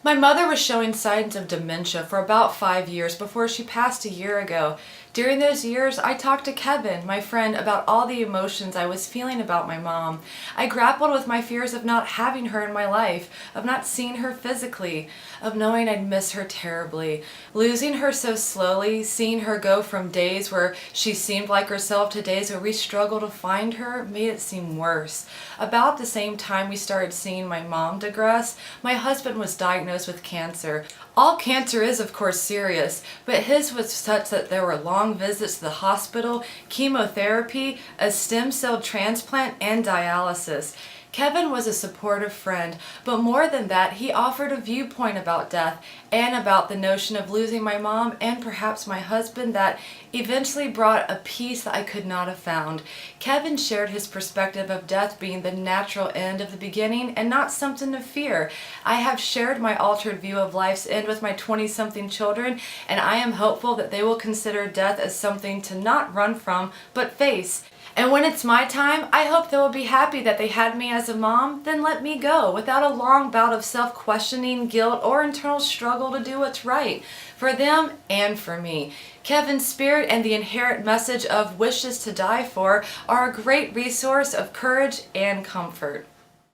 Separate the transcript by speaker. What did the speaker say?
Speaker 1: My mother was showing signs of dementia for about 5 years before she passed a year ago. During those years, I talked to Kevin, my friend, about all the emotions I was feeling about my mom. I grappled with my fears of not having her in my life, of not seeing her physically, of knowing I'd miss her terribly. Losing her so slowly, seeing her go from days where she seemed like herself to days where we struggled to find her, made it seem worse. About the same time we started seeing my mom digress, my husband was diagnosed with cancer. All cancer is, of course, serious, but his was such that there were long visits to the hospital, chemotherapy, a stem cell transplant, and dialysis. Kevin was a supportive friend, but more than that, he offered a viewpoint about death and about the notion of losing my mom and perhaps my husband that eventually brought a peace that I could not have found. Kevin shared his perspective of death being the natural end of the beginning and not something to fear. I have shared my altered view of life's end with my 20-something children, and I am hopeful that they will consider death as something to not run from, but face. And when it's my time, I hope they will be happy that they had me as a mom, then let me go without a long bout of self-questioning, guilt, or internal struggle to do what's right for them and for me. Kevin's spirit and the inherent message of wishes to die for are a great resource of courage and comfort.